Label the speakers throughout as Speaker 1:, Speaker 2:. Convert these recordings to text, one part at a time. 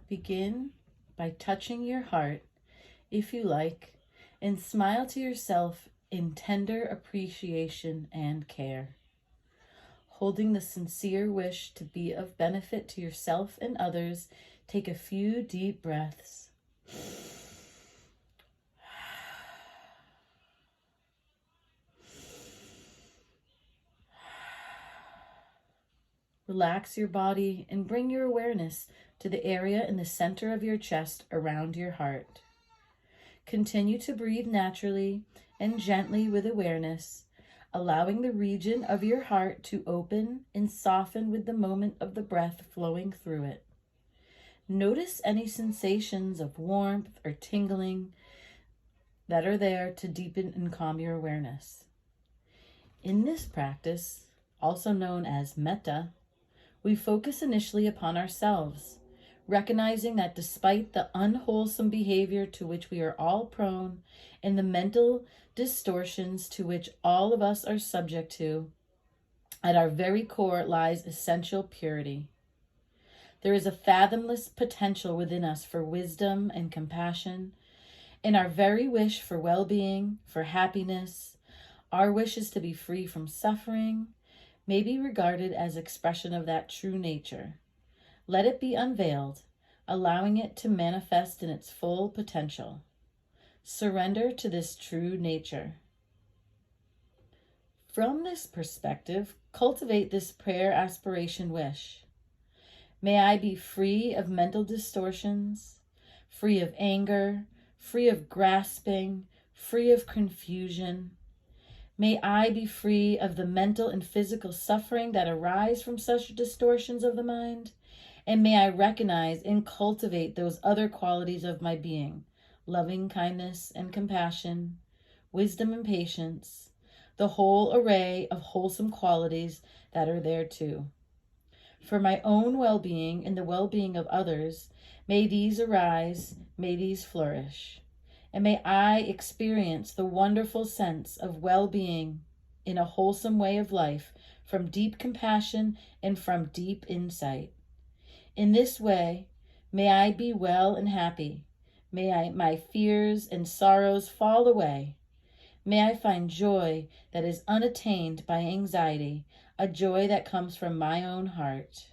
Speaker 1: Begin by touching your heart, if you like, and smile to yourself in tender appreciation and care. Holding the sincere wish to be of benefit to yourself and others, take a few deep breaths. Relax your body and bring your awareness to the area in the center of your chest around your heart. Continue to breathe naturally and gently with awareness, allowing the region of your heart to open and soften with the moment of the breath flowing through it. Notice any sensations of warmth or tingling that are there to deepen and calm your awareness. In this practice, also known as metta, we focus initially upon ourselves, recognizing that despite the unwholesome behavior to which we are all prone and the mental distortions to which all of us are subject to, at our very core lies essential purity. There is a fathomless potential within us for wisdom and compassion, and our very wish for well-being, for happiness, our wish is to be free from suffering, may be regarded as expression of that true nature. Let it be unveiled, allowing it to manifest in its full potential. Surrender to this true nature. From this perspective, cultivate this prayer aspiration wish. May I be free of mental distortions, free of anger, free of grasping, free of confusion. May I be free of the mental and physical suffering that arise from such distortions of the mind, and may I recognize and cultivate those other qualities of my being, loving kindness and compassion, wisdom and patience, the whole array of wholesome qualities that are there too. For my own well-being and the well-being of others, may these arise, may these flourish. And may I experience the wonderful sense of well-being in a wholesome way of life from deep compassion and from deep insight. In this way, may I be well and happy. May my fears and sorrows fall away. May I find joy that is unattained by anxiety, a joy that comes from my own heart.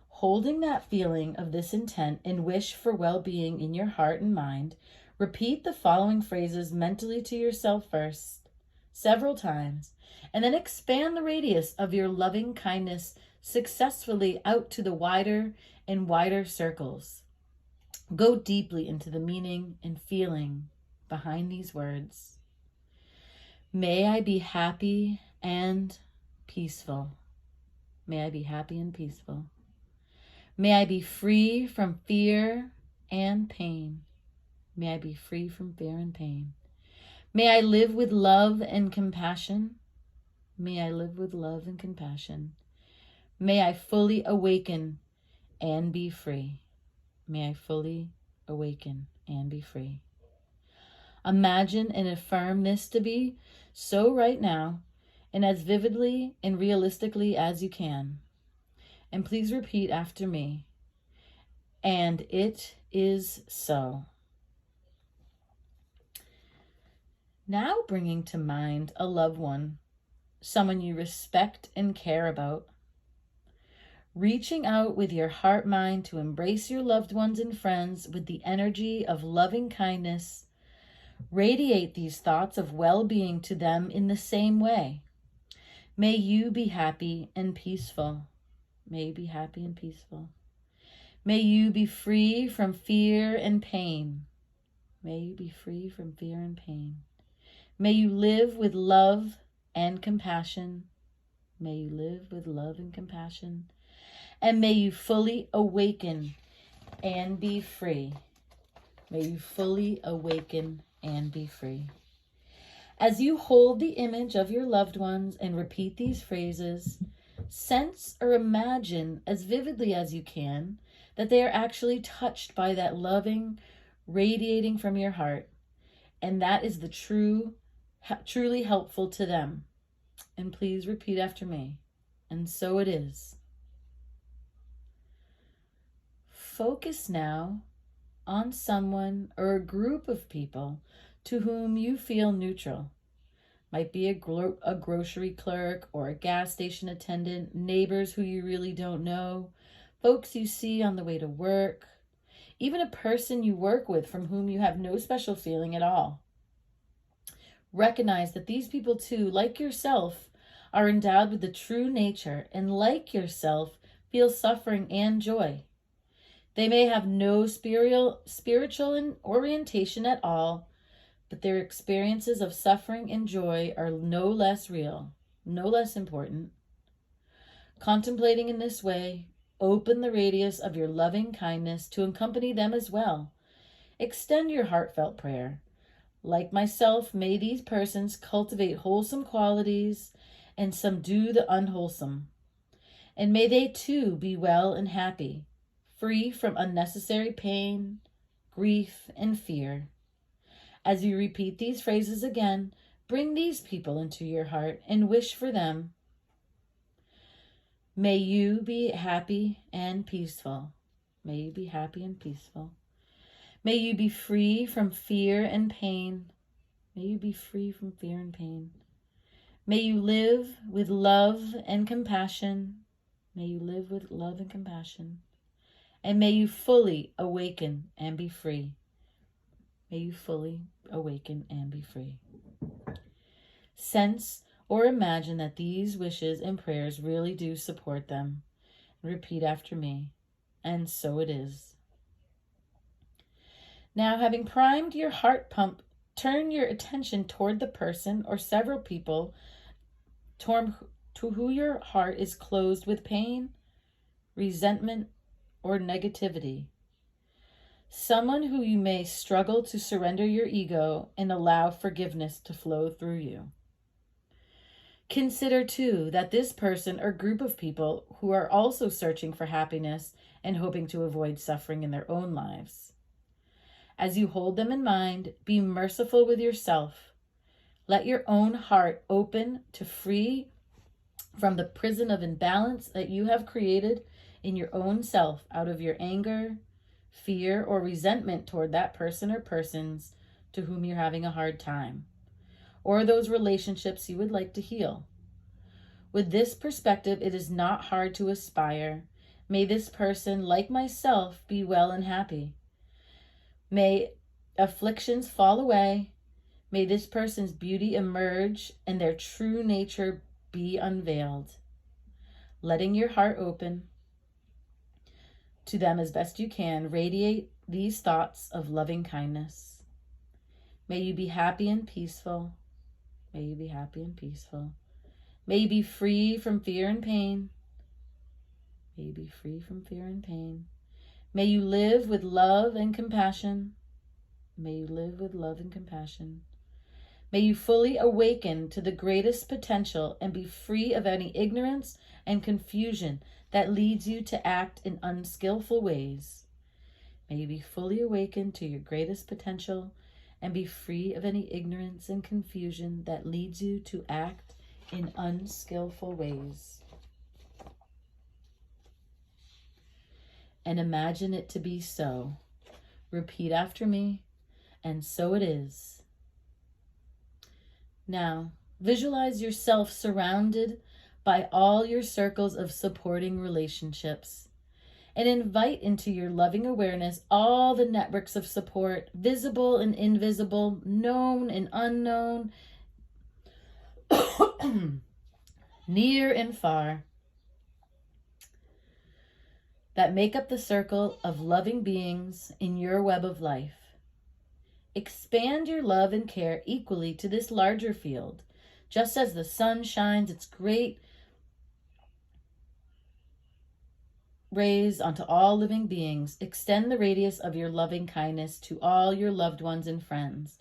Speaker 1: Holding that feeling of this intent and wish for well-being in your heart and mind, repeat the following phrases mentally to yourself first, several times, and then expand the radius of your loving kindness successfully out to the wider and wider circles. Go deeply into the meaning and feeling behind these words. May I be happy and peaceful. May I be happy and peaceful. May I be free from fear and pain. May I be free from fear and pain. May I live with love and compassion. May I live with love and compassion. May I fully awaken and be free. May I fully awaken and be free. Imagine and affirm this to be so right now, and as vividly and realistically as you can. And please repeat after me. And it is so. Now bringing to mind a loved one, someone you respect and care about. Reaching out with your heart-mind to embrace your loved ones and friends with the energy of loving kindness. Radiate these thoughts of well-being to them in the same way. May you be happy and peaceful. May you be happy and peaceful. May you be free from fear and pain. May you be free from fear and pain. May you live with love and compassion. May you live with love and compassion. And may you fully awaken and be free. May you fully awaken and be free. As you hold the image of your loved ones and repeat these phrases, sense or imagine as vividly as you can that they are actually touched by that loving radiating from your heart, and that is the truly helpful to them. And please repeat after me. and so it is. Focus now on someone or a group of people to whom you feel neutral. Might be a grocery clerk or a gas station attendant, neighbors who you really don't know, folks you see on the way to work, even a person you work with from whom you have no special feeling at all. Recognize that these people too, like yourself, are endowed with the true nature and, like yourself, feel suffering and joy. They may have no spiritual orientation at all, but their experiences of suffering and joy are no less real, no less important. Contemplating in this way, open the radius of your loving kindness to accompany them as well. Extend your heartfelt prayer. Like myself, may these persons cultivate wholesome qualities and subdue the unwholesome. And may they too be well and happy, free from unnecessary pain, grief, and fear. As you repeat these phrases again, bring these people into your heart and wish for them. May you be happy and peaceful. May you be happy and peaceful. May you be free from fear and pain. May you be free from fear and pain. May you live with love and compassion. May you live with love and compassion. And may you fully awaken and be free. May you fully awaken and be free. Sense or imagine that these wishes and prayers really do support them. Repeat after me, and so it is. Now, having primed your heart pump, turn your attention toward the person or several people to who your heart is closed with pain, resentment, or negativity. Someone who you may struggle to surrender your ego and allow forgiveness to flow through you. Consider, too, that this person or group of people who are also searching for happiness and hoping to avoid suffering in their own lives. As you hold them in mind, be merciful with yourself. Let your own heart open to free from the prison of imbalance that you have created in your own self out of your anger, fear, or resentment toward that person or persons to whom you're having a hard time, or those relationships you would like to heal. With this perspective, it is not hard to aspire. May this person, like myself, be well and happy. May afflictions fall away. May this person's beauty emerge and their true nature be unveiled. Letting your heart open to them as best you can, radiate these thoughts of loving kindness. May you be happy and peaceful. May you be happy and peaceful. May you be free from fear and pain. May you be free from fear and pain. May you live with love and compassion. May you live with love and compassion. May you fully awaken to the greatest potential and be free of any ignorance and confusion that leads you to act in unskillful ways. May you be fully awakened to your greatest potential and be free of any ignorance and confusion that leads you to act in unskillful ways. And imagine it to be so. Repeat after me, and so it is. Now, visualize yourself surrounded by all your circles of supporting relationships, and invite into your loving awareness all the networks of support, visible and invisible, known and unknown, near and far, that make up the circle of loving beings in your web of life. Expand your love and care equally to this larger field. Just as the sun shines its great rays onto all living beings, extend the radius of your loving kindness to all your loved ones and friends,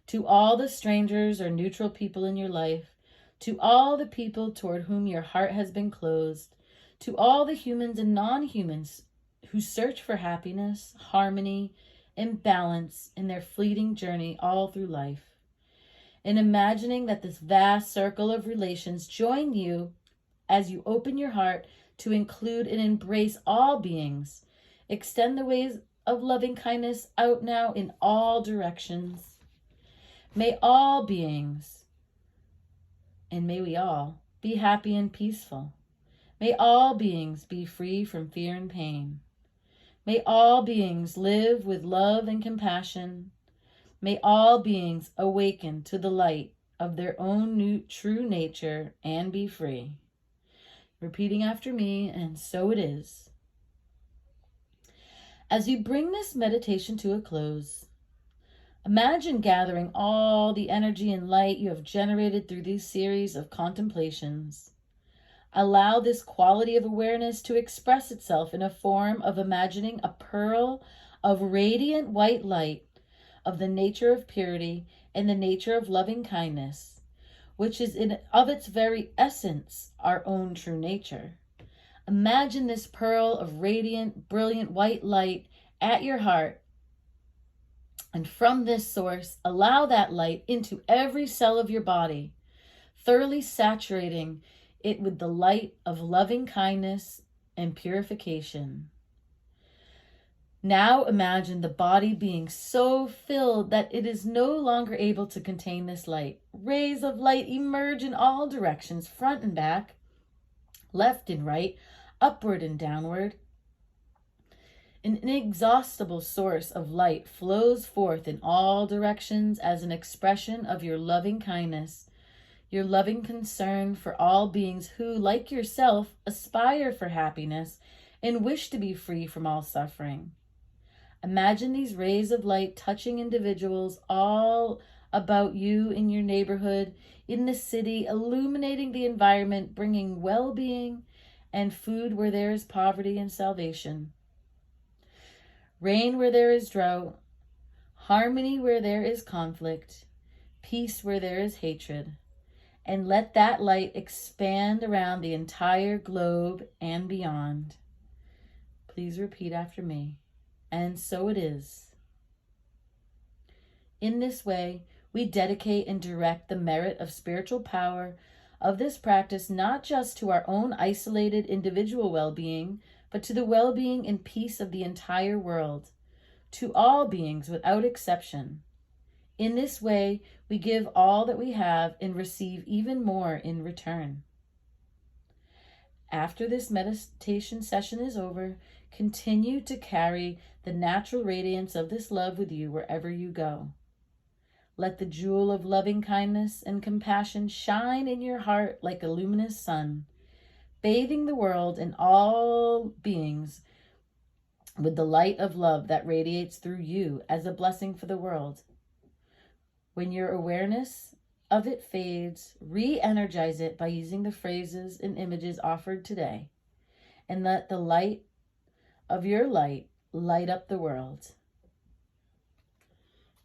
Speaker 1: to all the strangers or neutral people in your life, to all the people toward whom your heart has been closed, to all the humans and non-humans who search for happiness, harmony, and balance in their fleeting journey all through life. In imagining that this vast circle of relations join you as you open your heart to include and embrace all beings. Extend the ways of loving kindness out now in all directions. May all beings, and may we all, be happy and peaceful. May all beings be free from fear and pain. May all beings live with love and compassion. May all beings awaken to the light of their own new true nature and be free. Repeating after me, and so it is. As you bring this meditation to a close, imagine gathering all the energy and light you have generated through these series of contemplations. Allow this quality of awareness to express itself in a form of imagining a pearl of radiant white light of the nature of purity and the nature of loving kindness, which is of its very essence our own true nature. Imagine this pearl of radiant, brilliant white light at your heart, and from this source, allow that light into every cell of your body, thoroughly saturating it with the light of loving kindness and purification. Now imagine the body being so filled that it is no longer able to contain this light. Rays of light emerge in all directions, front and back, left and right, upward and downward. An inexhaustible source of light flows forth in all directions as an expression of your loving kindness, your loving concern for all beings who, like yourself, aspire for happiness and wish to be free from all suffering. Imagine these rays of light touching individuals all about you in your neighborhood, in the city, illuminating the environment, bringing well-being and food where there is poverty and salvation. Rain where there is drought, harmony where there is conflict, peace where there is hatred. And let that light expand around the entire globe and beyond. Please repeat after me. And so it is. In this way, we dedicate and direct the merit of spiritual power of this practice not just to our own isolated individual well-being, but to the well-being and peace of the entire world, to all beings without exception. In this way, we give all that we have and receive even more in return. After this meditation session is over, continue to carry the natural radiance of this love with you wherever you go. Let the jewel of loving kindness and compassion shine in your heart like a luminous sun, bathing the world and all beings with the light of love that radiates through you as a blessing for the world. When your awareness of it fades, re-energize it by using the phrases and images offered today, and let the light of your light light up the world.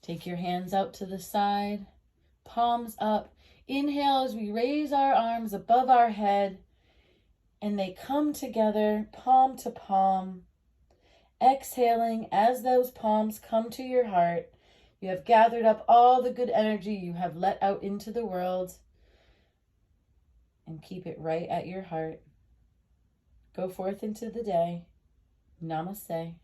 Speaker 1: Take your hands out to the side, palms up. Inhale as we raise our arms above our head, and they come together, palm to palm. Exhaling as those palms come to your heart, you have gathered up all the good energy you have let out into the world, and keep it right at your heart. Go forth into the day. Namaste.